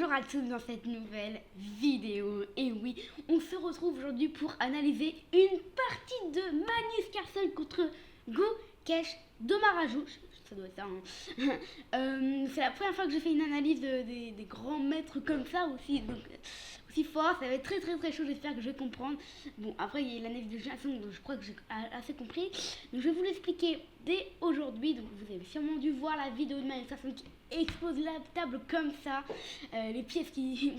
Bonjour à tous dans cette nouvelle vidéo. Et oui, on se retrouve aujourd'hui pour analyser une partie de Magnus Carlsen contre Gukesh Domrajou. Ça doit être ça, hein. C'est la première fois que je fais une analyse des grands maîtres comme ça aussi. Donc, aussi fort, ça va être très chaud, j'espère que je vais comprendre. Bon, après il y a l'analyse de Jason, donc je crois que j'ai assez compris. Donc je vais vous l'expliquer dès aujourd'hui. Donc vous avez sûrement dû voir la vidéo de Magnus Carlsen qui explose la table comme ça, les pièces qui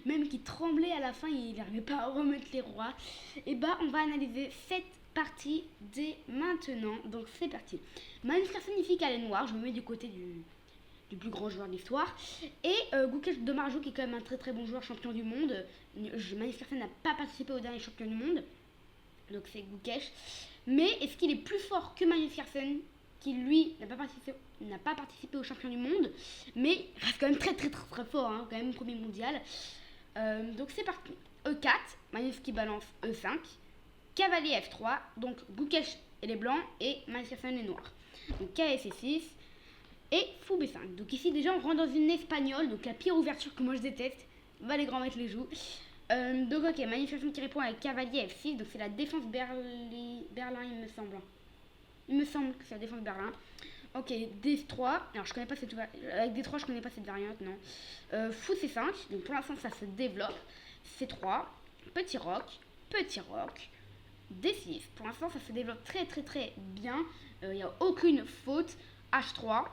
même qui tremblaient à la fin, il n'arrivait pas à remettre les rois. Et bah on va analyser cette partie dès maintenant. Donc c'est parti. Magnus Carlsen est noir, je me mets du côté du plus grand joueur de l'histoire. Et Gukesh Domrajou qui est quand même un très bon joueur, champion du monde. Magnus Carlsen n'a pas participé au dernier champion du monde, donc c'est Gukesh. Mais est-ce qu'il est plus fort que Magnus Carlsen, qui lui n'a pas participé au champion du monde, mais reste quand même très fort, hein, quand même premier mondial. Donc c'est parti. E4, Magnus qui balance E5, cavalier F3, donc Gukesh et les blancs et Magnus Carlsen les noirs. Donc cavalier C6 et fou B5. Donc ici déjà on rentre dans une espagnole, donc la pire ouverture que moi je déteste. Va les grands maîtres les jouent. Donc ok, Magnus Carlsen qui répond avec cavalier F6, donc c'est la défense Berlin il me semble. Il me semble que c'est la défense Berlin. Ok, D3. Alors je connais pas cette avec D3 je connais pas cette variante, non. Fou C5. Donc pour l'instant ça se développe. C3. Petit roc. D6. Pour l'instant ça se développe très bien. Il n'y a aucune faute. H3.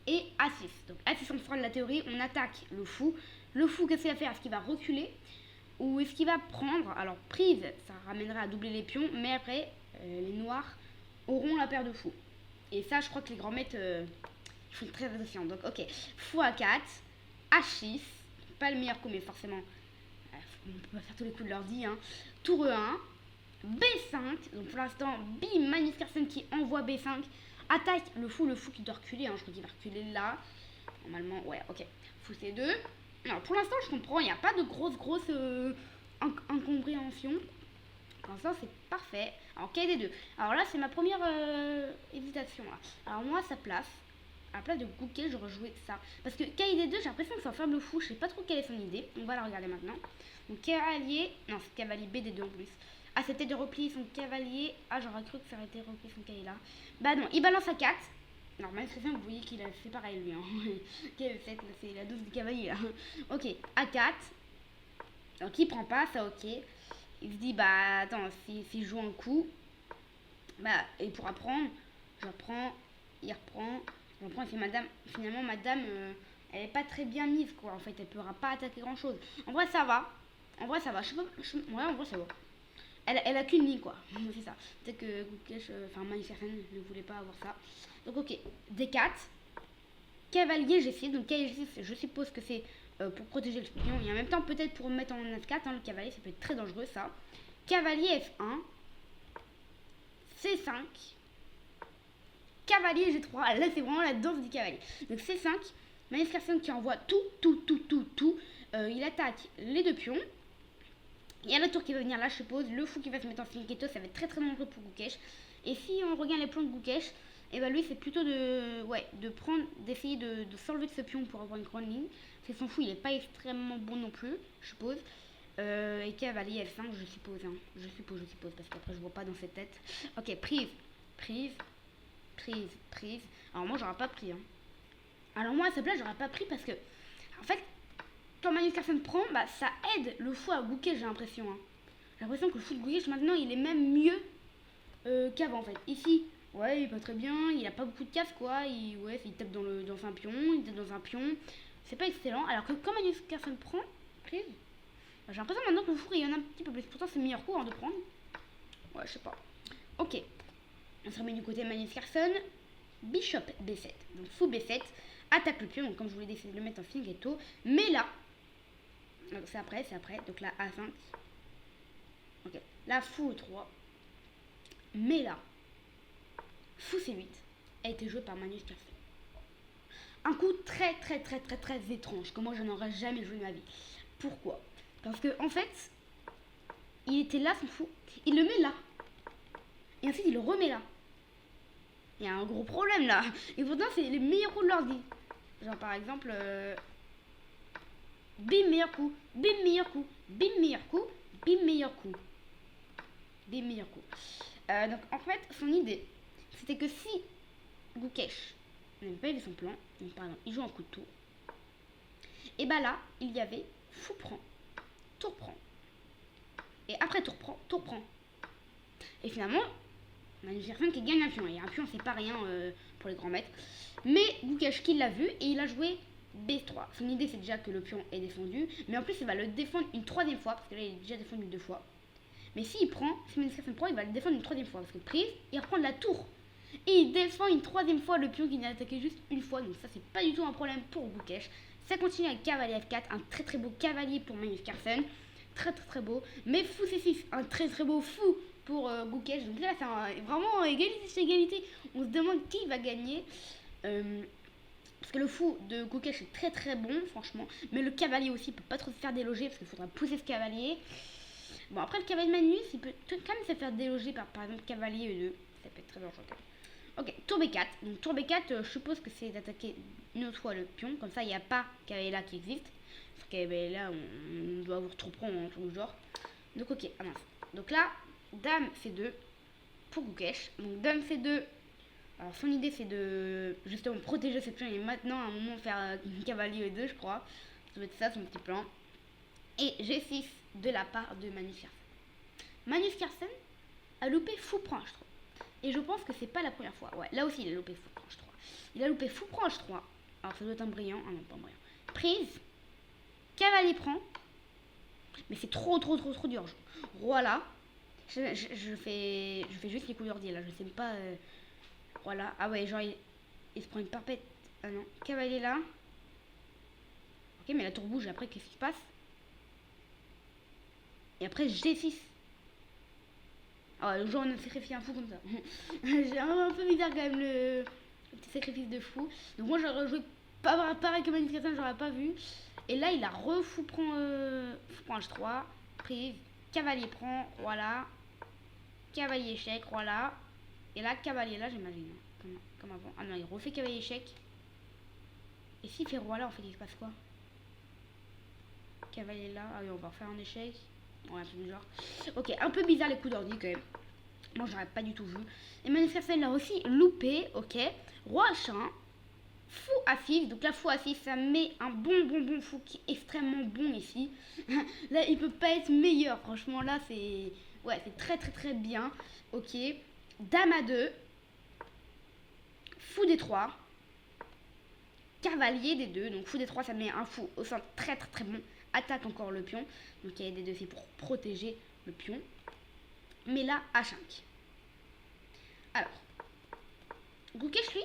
Et A6. Donc A6 on fera de la théorie. On attaque le fou. Le fou, qu'est-ce qu'il va faire? Est-ce qu'il va reculer ou est-ce qu'il va prendre? Alors prise, ça ramènerait à doubler les pions. Mais après, les noirs auront la paire de fous. Et ça, je crois que les grands maîtres font très attention. Donc, ok. Fou A4, H6, pas le meilleur coup, mais forcément, on peut pas faire tous les coups de l'ordi. Hein. Tour E1, B5. Donc, pour l'instant, bim, Magnus Carlsen qui envoie B5. Attaque le fou qui doit reculer. Hein. Je crois qu'il va reculer là. Normalement, ouais, ok. Fou C2. Alors, pour l'instant, je comprends. Il n'y a pas de grosse incompréhension. Pour l'instant, c'est parfait. Alors, KD2. Alors là, c'est ma première hésitation. Là. Alors, moi, à sa place, à la place de Gukesh, j'aurais joué ça. Parce que KD2, j'ai l'impression que ça enferme le fou. Je sais pas trop quelle est son idée. On va la regarder maintenant. Donc, cavalier. Non, c'est cavalier BD2 en plus. Ah, c'était de replier son cavalier. Ah, j'aurais cru que ça aurait été replier son cavalier là. Bah non, il balance à 4. Alors, même très bien, vous voyez qu'il a fait pareil lui. Hein. C'est la dose du cavalier là. Ok, A4. Donc, il prend pas, ça ok. Il se dit, bah attends, si je joue un coup, bah il pourra prendre. J'apprends, il reprend, il fait madame. Finalement, madame, elle est pas très bien mise quoi. En fait, elle pourra pas attaquer grand chose. En vrai, ça va. Je sais pas, ouais, en vrai, ça va. Elle a qu'une ligne quoi. C'est ça. Peut-être que Gukesh, enfin Magnus Carlsen ne voulait pas avoir ça. Donc, ok, D4, cavalier G6. Donc, cavalier G6, je suppose que c'est pour protéger le pion et en même temps peut-être pour mettre en F4 hein, le cavalier, ça peut être très dangereux ça. Cavalier F1, C5, cavalier G3. Là c'est vraiment la danse du cavalier. Donc C5, Magnus Carlsen qui envoie tout. Il attaque les deux pions. Il y a la tour qui va venir là je suppose, le fou qui va se mettre en finiketo, ça va être très dangereux pour Gukesh. Et si on regarde les plans de Gukesh, et bah lui c'est plutôt d'essayer de s'enlever de ce pion pour avoir une grande ligne. C'est son fou, il est pas extrêmement bon non plus, je suppose. Et cavalier F5, je suppose, hein. Je suppose, parce qu'après je vois pas dans cette tête. Ok, prise. Alors moi j'aurais pas pris, hein. Alors moi à sa place j'aurais pas pris parce que, en fait, quand Magnus Carlsen prend, bah ça aide le fou à Gukesh, j'ai l'impression, hein. J'ai l'impression que le fou de Gukesh maintenant il est même mieux qu'avant en fait. Ici, ouais, il est pas très bien, il a pas beaucoup de casse quoi, il tape dans un pion, il tape dans un pion, c'est pas excellent. Alors que quand Magnus Carlsen prend, prise, j'ai l'impression maintenant que le fou rayonne un petit peu plus. Pourtant c'est le meilleur coup hein, de prendre. Ouais, je sais pas. Ok, on se remet du côté Magnus Carlsen, bishop B7, donc fou B7, attaque le pion, donc comme je voulais décider de le mettre en finiketo, mais là, c'est après, donc là A5, ok, là fou E3, mais là, fou C8 a été joué par Magnus Carlsen. Un coup très étrange, que moi je n'aurais jamais joué de ma vie. Pourquoi? Parce que en fait, il était là son fou, il le met là, et ensuite il le remet là. Il y a un gros problème là, et pourtant c'est les meilleurs coups de l'ordi. Genre par exemple, bim, meilleur coup, bim, meilleur coup, bim, meilleur coup, bim, meilleur coup, bim, meilleur coup. Donc en fait, son idée, c'était que si Gukesh n'avait pas eu son plan, donc par exemple, il joue un coup de tour, et bah là, il y avait fou prend, tour prend, et après tour prend. Et finalement, Magnus Carlsen qui gagne un pion, et un pion c'est pas rien pour les grands maîtres. Mais Gukesh qui l'a vu, et il a joué B3. Son idée c'est déjà que le pion est défendu, mais en plus il va le défendre une troisième fois, parce que là il est déjà défendu 2 fois. Mais s'il prend, si Magnus Carlsen prend, il va le défendre une troisième fois, parce que prise, il reprend de la tour. Et il défend une troisième fois le pion qui n'a attaqué juste une fois, donc ça c'est pas du tout un problème pour Gukesh. Ça continue avec cavalier F4, un très très beau cavalier pour Magnus Carlsen. Très très très beau. Mais fou C6, un très très beau fou pour Gukesh. Donc là c'est vraiment égalité sur égalité. On se demande qui va gagner. Parce que le fou de Gukesh est très très bon franchement. Mais le cavalier aussi peut pas trop se faire déloger parce qu'il faudra pousser ce cavalier. Bon après le cavalier de Magnus il peut quand même se faire déloger par exemple cavalier E2. Ça peut être très dangereux. Ok, tour B4. Donc tour B4, je suppose que c'est d'attaquer une autre fois le pion. Comme ça, il n'y a pas cavalier là qui existe. Parce que là, on doit avoir trop prendre en tout genre. Donc ok, ah mince. Donc là, dame C2 pour Gukesh. Donc dame C2. Alors son idée c'est de justement protéger cette pion et maintenant à un moment faire cavalier E2 je crois. Ça va être ça son petit plan. Et G6 de la part de Magnus Carlsen. Magnus Carlsen a loupé fou prend H3. Et je pense que c'est pas la première fois. Ouais, là aussi il a loupé fou prend H3. Il a loupé fou prend H3. Alors ça doit être un brillant. Ah non, pas un brillant. Prise. Cavalier prend. Mais c'est trop dur. Roi là. Je fais juste les coups d'ordi là. Je sais pas. Voilà. Ah ouais, genre il se prend une parfaite. Ah non. Cavalier là. Ok, mais la tour bouge. Après, qu'est-ce qui se passe? Et après, G6. Ah ouais, genre on a sacrifié un fou comme ça. J'ai un peu bizarre quand même le petit sacrifice de fou. Donc moi j'aurais joué pas pareil que Magnus Carlsen, j'aurais pas vu. Et là il a fou prend H3, prise, cavalier prend, roi là, cavalier échec, roi là. Et là cavalier là j'imagine. Comme avant. Ah non, il refait cavalier échec. Et s'il fait roi là en fait il se passe quoi? Cavalier là, ah oui on va refaire un échec. Ouais, un peu du genre. Ok, un peu bizarre les coups d'ordi quand même. Moi, j'aurais pas du tout vu. Et Magnus Carlsen l'a aussi loupé, ok. Roi H1, fou A6. Donc là, fou A6, ça met un bon fou qui est extrêmement bon ici. Là, il peut pas être meilleur. Franchement, là, c'est... Ouais, c'est très bien. Ok. Dame A2. Fou D3. Cavalier D2. Donc fou D3, ça met un fou au centre très bon. Attaque encore le pion. Donc il y a D2, c'est pour protéger le pion. Mais là, H5. Alors, Gukesh, lui,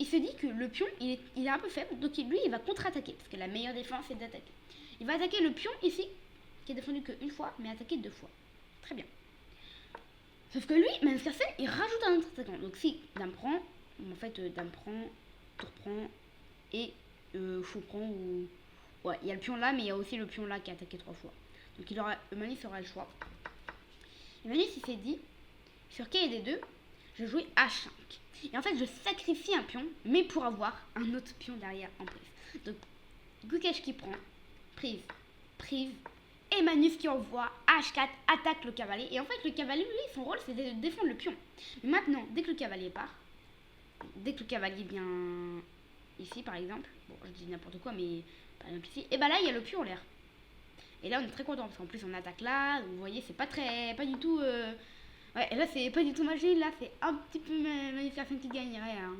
il se dit que le pion, il est un peu faible. Donc lui, il va contre-attaquer. Parce que la meilleure défense, c'est d'attaquer. Il va attaquer le pion ici, qui est défendu qu'une fois, mais attaqué 2 fois. Très bien. Sauf que lui, Magnus Carlsen, il rajoute un autre attaquant. Donc si dame prend, en fait, dame prend, tour prend, et fou prend, ou... Ouais, il y a le pion là, mais il y a aussi le pion là qui a attaqué 3 fois. Donc Magnus aura le choix. Et Magnus, il s'est dit, sur KD2, je jouais H5. Et en fait, je sacrifie un pion, mais pour avoir un autre pion derrière en prise. Donc, Gukesh qui prend, prise, et Magnus qui envoie H4, attaque le cavalier. Et en fait, le cavalier, lui, son rôle, c'est de défendre le pion. Mais maintenant, dès que le cavalier part, dès que le cavalier vient ici, par exemple, bon, je dis n'importe quoi, mais par exemple ici, et bah là, il y a le pion en l'air. Et là, on est très content parce qu'en plus, on attaque là. Vous voyez, c'est pas du tout. Ouais, là, c'est pas du tout magique. Là, c'est un petit peu Magnus Carlsen qui gagnerait. Hein.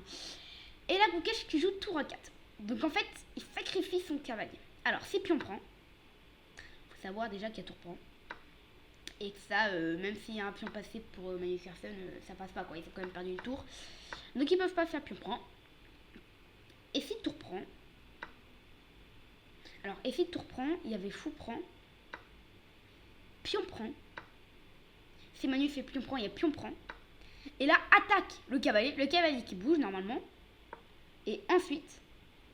Et là, Gukesh qui joue tour à 4. Donc, en fait, il sacrifie son cavalier. Alors, si pion prend, faut savoir déjà qu'il y a tour prend. Et que ça, même s'il y a un pion passé pour Magnus Carlsen, ça passe pas quoi. Il a quand même perdu le tour. Donc, ils peuvent pas faire pion prend. Et si tour prend. Alors, et si tour prend, il y avait fou prend, pion prend. Si Magnus fait pion prend, il y a pion prend. Et là, attaque le cavalier qui bouge normalement. Et ensuite,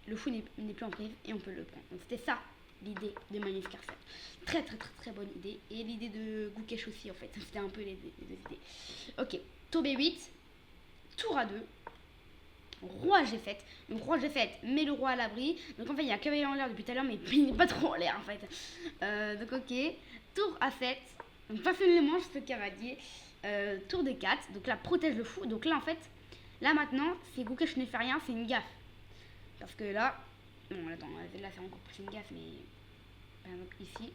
le fou n'est plus en prise et on peut le prendre. Donc c'était ça l'idée de Magnus Carlsen. Très bonne idée. Et l'idée de Gukesh aussi en fait. C'était un peu les deux idées. Ok, tour B8, tour A2. roi G7. Donc roi G7 met le roi à l'abri. Donc en fait il y a un cavalier en l'air depuis tout à l'heure, mais il n'est pas trop en l'air en fait. Donc ok, tour A7. Donc personne ne mange ce cavalier. Tour D4. Donc là protège le fou. Donc là en fait, là maintenant, si Goukesh ne fait rien, c'est une gaffe. Parce que là, non attends, là c'est encore plus une gaffe, mais par exemple ici.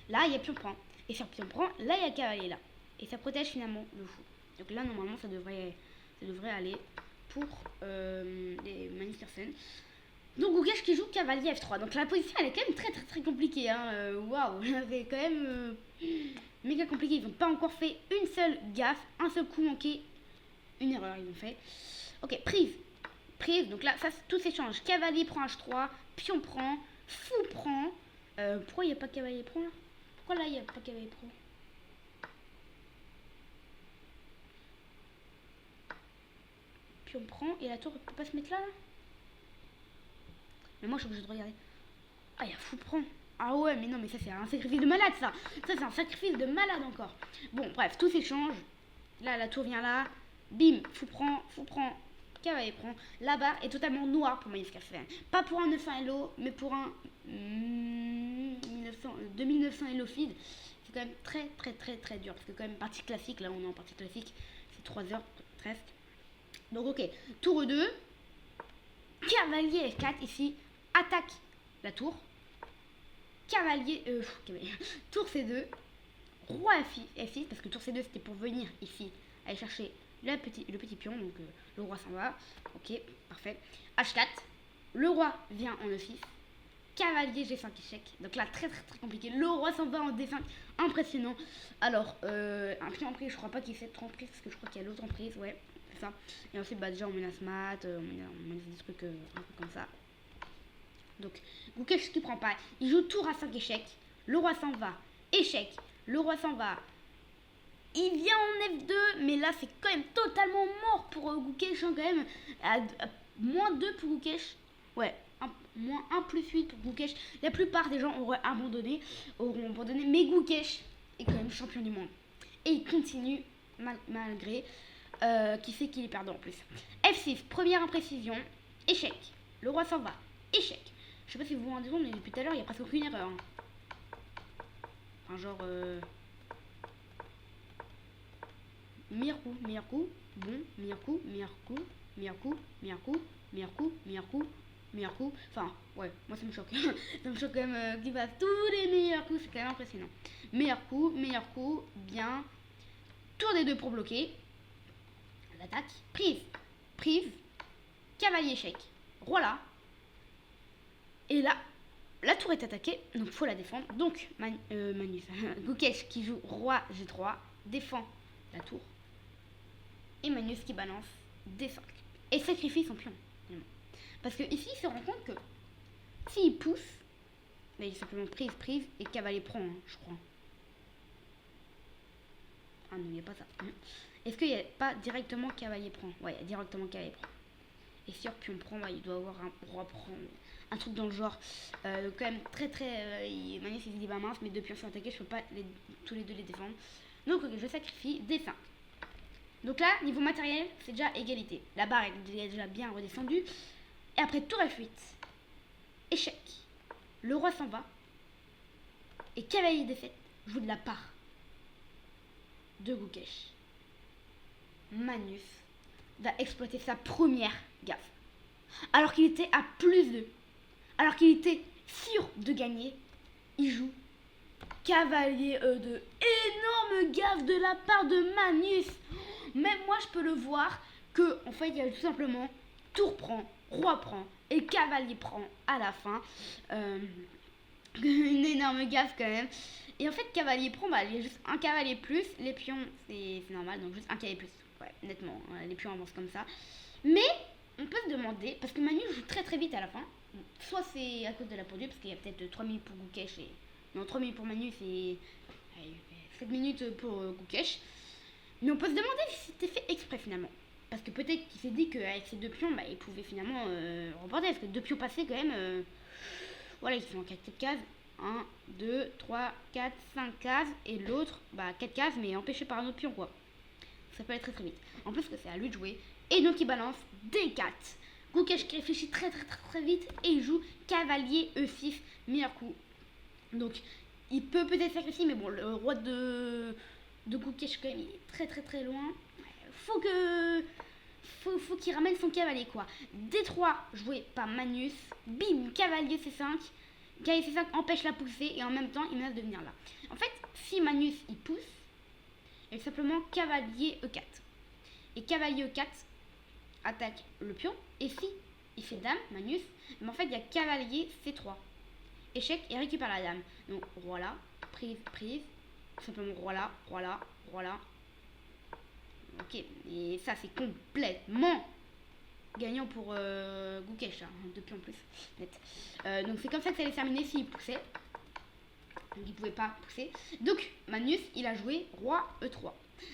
Là il y a pion prend. Et sur pion prend, là il y a cavalier là. Et ça protège finalement le fou. Donc là normalement ça devrait aller pour les Magnus Carlsen. Donc Goukesh qui joue cavalier F3. Donc la position elle est quand même très compliquée. Waouh, c'est quand même méga compliqué. Ils n'ont pas encore fait une seule gaffe, un seul coup manqué, une erreur ils ont fait. Ok, prise. Donc là ça tout s'échange. Cavalier prend H3, pion prend, fou prend. Pourquoi il n'y a pas cavalier prend là? Pourquoi là il n'y a pas cavalier prend? Pion prend et la tour peut pas se mettre là. Mais moi je suis obligée de regarder. Ah il y a fou prend. Ah ouais mais non mais ça c'est un sacrifice de malade ça. Ça c'est un sacrifice de malade encore. Bon bref tout s'échange. Là la tour vient là. Bim, fou prend, cavalier prend. La barre est totalement noire pour Magnus Carlsen. Pas pour un 900 Elo, mais pour un 2900 Elo feed. C'est quand même très dur. Parce que quand même partie classique, là on est en partie classique, c'est 3 heures presque. Donc ok, tour 2. Cavalier F4 ici. Attaque la tour. Cavalier, tour C2. Roi F6, parce que tour C2 c'était pour venir ici, aller chercher le petit pion, donc le roi s'en va. Ok, parfait. H4, le roi vient en E6. Cavalier G5 échec. Donc là très compliqué. Le roi s'en va en D5, impressionnant. Alors, un pion en prise, je crois pas qu'il fait 30 prises, parce que je crois qu'il y a l'autre en prise, ouais, c'est ça. Et ensuite, bah déjà on menace mat, on menace des trucs un peu comme ça. Donc, Goukesh qui prend pas, il joue tour à 5 échecs. Le roi s'en va, échec. Le roi s'en va. Il vient en F2, mais là c'est quand même totalement mort pour Goukesh, hein, quand même. À moins 2 pour Goukesh. Ouais, moins 1 plus 8 pour Goukesh. La plupart des gens auront abandonné. Mais Goukesh est quand même champion du monde. Et il continue malgré qui sait qu'il est perdant en plus. F6, première imprécision. Échec. Le roi s'en va. Échec. Je sais pas si vous vous rendez compte, mais depuis tout à l'heure, il n'y a presque aucune erreur. Hein. Enfin, genre... meilleur coup, bon, meilleur coup. Enfin, ouais, moi ça me choque. Ça me choque quand même qu'il fasse tous les meilleurs coups, c'est quand même impressionnant. Meilleur coup, bien. Tour des deux pour bloquer. L'attaque, prise, cavalier échec. Roi là. Et là, la tour est attaquée, donc faut la défendre. Donc, Magnus, Goukesh qui joue roi G3, défend la tour. Et Magnus qui balance D5. Et sacrifie son pion. Parce que ici, il se rend compte que s'il pousse, là, il est simplement prise, et cavalier prend, hein, je crois. Ah non, il n'y a pas ça. Est-ce qu'il n'y a pas directement cavalier prend? Ouais, il y a directement cavalier prend. Et sur pion prend, bah, il doit avoir un roi prend. Un truc dans le genre. Donc quand même Magnus il se dit bah mince, mes deux pions sont attaqués, je peux pas tous les deux les défendre. Donc ok, je sacrifie D5. Donc là, niveau matériel, c'est déjà égalité. La barre est déjà bien redescendue. Et après tour F8. Échec. Le roi s'en va. Et cavalier D7 joue de la part de Goukesh. Magnus va exploiter sa première gaffe. Alors qu'il était à plus de... Alors qu'il était sûr de gagner, il joue cavalier E2. Énorme gaffe de la part de Magnus. Même moi, je peux le voir que, en fait, il y a tout simplement tour prend, roi prend et cavalier prend à la fin. Une énorme gaffe quand même. Et en fait, cavalier prend, bah, il y a juste un cavalier plus. Les pions, c'est normal, donc juste un cavalier plus. Ouais, nettement, les pions avancent comme ça. Mais on peut se demander, parce que Magnus joue très vite à la fin. Soit c'est à cause de la pendule, parce qu'il y a peut-être 3 minutes pour Goukesh et... Non, 3 minutes pour Magnus et 7 minutes pour Goukesh. Mais on peut se demander si c'était fait exprès finalement. Parce que peut-être qu'il s'est dit qu'avec ces deux pions, bah, il pouvait finalement remporter. Parce que deux pions passés quand même... voilà, ils sont en 4 cases. 1, 2, 3, 4, 5 cases. Et l'autre, bah 4 cases, mais empêché par un autre pion quoi. Ça peut aller très vite. En plus que c'est à lui de jouer. Et donc il balance D4. Gukesh qui réfléchit très vite et il joue cavalier E6, meilleur coup. Donc il peut peut-être sacrifier, mais bon, le roi de Gukesh quand même il est très loin. Faut qu'il ramène son cavalier quoi. D3 joué par Magnus. Bim, cavalier C5. Cavalier C5 empêche la poussée et en même temps il menace de venir là. En fait, si Magnus il pousse, il y a simplement cavalier E4. Et cavalier E4 attaque le pion. Et si il fait dame, Magnus, mais en fait il y a cavalier C3. Échec et récupère la dame. Donc roi là, prise. Simplement roi là. Ok, et ça c'est complètement gagnant pour Gukesh, hein, depuis en plus. Donc c'est comme ça que ça allait se terminer s'il poussait. Donc il pouvait pas pousser. Donc Magnus il a joué roi E3.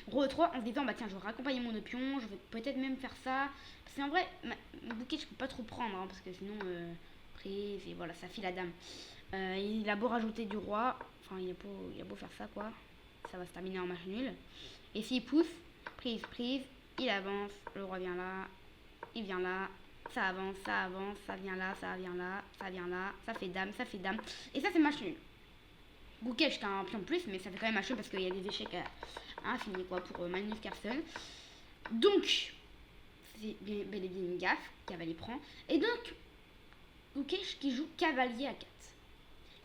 Roi E3 en se disant bah tiens je vais raccompagner mon pion, je vais peut-être même faire ça. Parce qu'en vrai Gukesh je peux pas trop prendre hein, parce que sinon prise et voilà ça file la dame. Il a beau rajouter du roi, enfin il a beau faire ça quoi. Ça va se terminer en match nul. Et s'il pousse, prise, il avance, le roi vient là, il vient là, ça avance, ça vient là, ça fait dame. Et ça c'est match nul. Gukesh t'as un pion de plus, mais ça fait quand même match nul parce qu'il y a des échecs à infini quoi pour Magnus Carlsen. Donc, c'est bel et bien une gaffe, cavalier prend. Et donc, Gukesh qui joue cavalier à 4.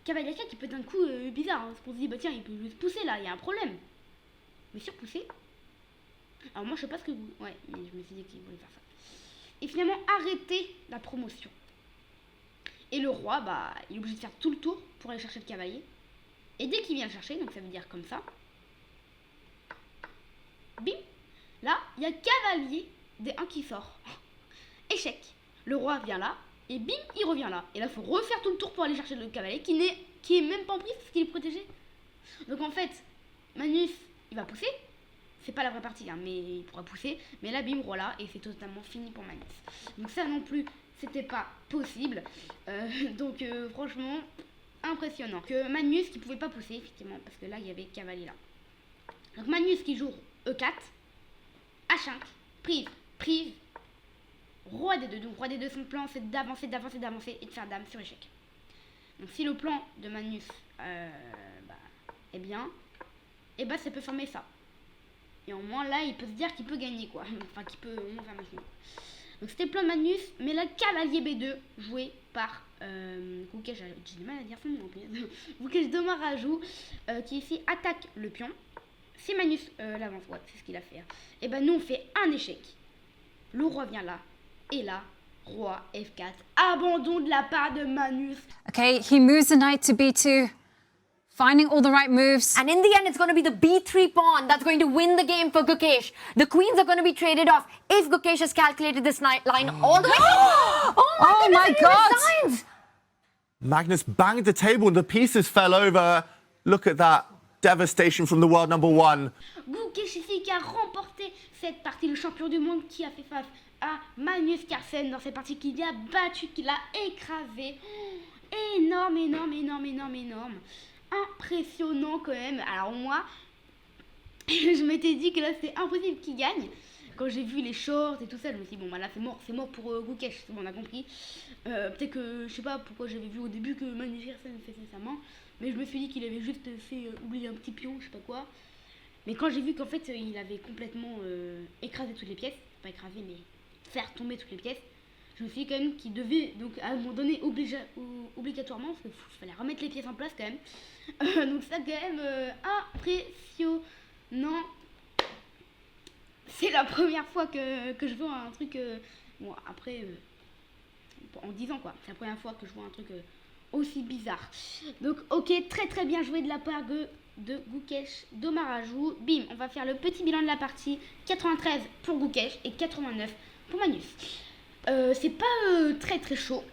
Cavalier à 4 qui peut être un coup bizarre, hein, parce qu'on se dit bah tiens il peut juste pousser là, il y a un problème. Mais sur pousser. Alors moi je sais pas ce que vous. Ouais, mais je me suis dit qu'il voulait faire ça. Et finalement arrêter la promotion. Et le roi, bah, il est obligé de faire tout le tour pour aller chercher le cavalier. Et dès qu'il vient le chercher, donc ça veut dire comme ça. Bim. Là, il y a cavalier D1 qui sort. Échec. Le roi vient là. Et bim, il revient là. Et là, il faut refaire tout le tour pour aller chercher le cavalier qui est même pas en prise parce qu'il est protégé. Donc en fait, Magnus, il va pousser. C'est pas la vraie partie, hein, mais il pourra pousser. Mais là, bim, voilà, et c'est totalement fini pour Magnus. Donc ça non plus, c'était pas possible. Donc franchement, impressionnant. Que Magnus qui pouvait pas pousser, effectivement, parce que là, il y avait cavalier là. Donc Magnus qui joue E4, H5, prise, roi D2. Donc roi D2, son plan, c'est d'avancer et de faire dame sur échec. Donc si le plan de Magnus est bien, et bah ça peut former ça. Et au moins là, il peut se dire qu'il peut gagner quoi. Enfin, qu'il peut au moins faire match nul. Donc c'était le plan de Magnus, mais là, cavalier B2, joué par Gukesh, j'ai du mal à dire son nom, Gukesh Domaraju, qui ici attaque le pion. Si Magnus l'avance, ouais, c'est ce qu'il a fait. Et ben nous, on fait un échec. Le roi vient là, et là, roi F4. Abandon de la part de Magnus. Okay, he moves the knight to B2. Finding all the right moves. And in the end, it's going to be the B3 pawn that's going to win the game for Gukesh. The queens are going to be traded off if Gukesh has calculated this line all the way. Oh my God. Signs. Magnus banged the table and the pieces fell over. Look at that devastation from the world number one. Gukesh ici qui a remporté cette partie, le champion du monde qui a fait face à Magnus Carlsen dans cette partie qu'il a battu, qu'il a écrasé. Énorme. Impressionnant quand même. Alors moi, je m'étais dit que là c'était impossible qu'il gagne. Quand j'ai vu les shorts et tout ça, je me suis dit bon bah là c'est mort pour Gukesh, c'est bon, on a compris. Peut-être que je sais pas pourquoi j'avais vu au début que Magnus Carlsen faisait sa main, mais je me suis dit qu'il avait juste fait oublier un petit pion, je sais pas quoi. Mais quand j'ai vu qu'en fait il avait complètement écrasé toutes les pièces, pas écrasé mais faire tomber toutes les pièces, je me suis dit quand même qu'il devait donc à un moment donné obligatoirement, parce qu'il fallait remettre les pièces en place quand même. Donc ça quand même impressionnant. C'est la première fois que je vois un truc, bon après en 10 ans quoi, c'est la première fois que je vois un truc aussi bizarre. Donc ok, très bien joué de la part de Gukesh Domaraju. Bim, on va faire le petit bilan de la partie. 93 pour Gukesh et 89 pour Magnus. C'est pas très chaud.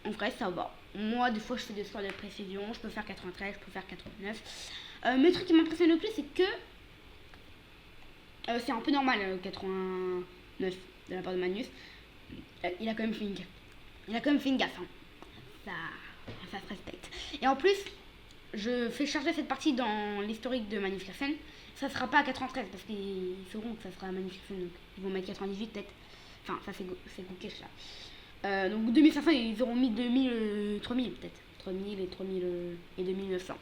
En vrai, ça va. Moi, des fois, je fais des scores de précision. Je peux faire 93, je peux faire 89. Mais le truc qui m'impressionne le plus, c'est que c'est un peu normal, 89 de la part de Magnus. Il a quand même fait une gaffe. Hein. Ça se respecte. Et en plus, je fais charger cette partie dans l'historique de Magnus Carlsen. Ça sera pas à 93 parce qu'ils sauront que ça sera à Magnus Carlsen, donc ils vont mettre 98 peut-être. Enfin, ça c'est Gukesh là. Donc 2500, ils auront mis 2000, 3000 peut-être. 3000 et 3000 et 2900.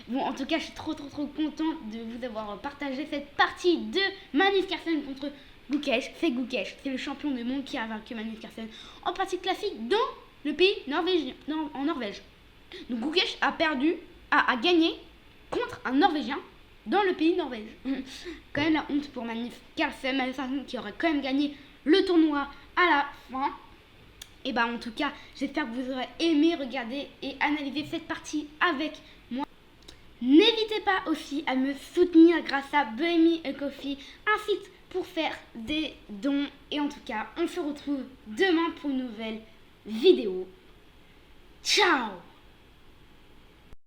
Bon, en tout cas, je suis trop contente de vous avoir partagé cette partie de Magnus Carlsen contre Gukesh. C'est Gukesh, c'est le champion du monde qui a vaincu Magnus Carlsen en partie classique dans le pays norvégien, en Norvège. Donc Gukesh a gagné contre un Norvégien dans le pays Norvège. Quand même la honte pour Magnus Carlsen, qui aurait quand même gagné le tournoi à la fin. Et bah en tout cas, j'espère que vous aurez aimé regarder et analyser cette partie avec moi. N'hésitez pas aussi à me soutenir grâce à Buy Me a Coffee, un site pour faire des dons. Et en tout cas, on se retrouve demain pour une nouvelle vidéo. Ciao!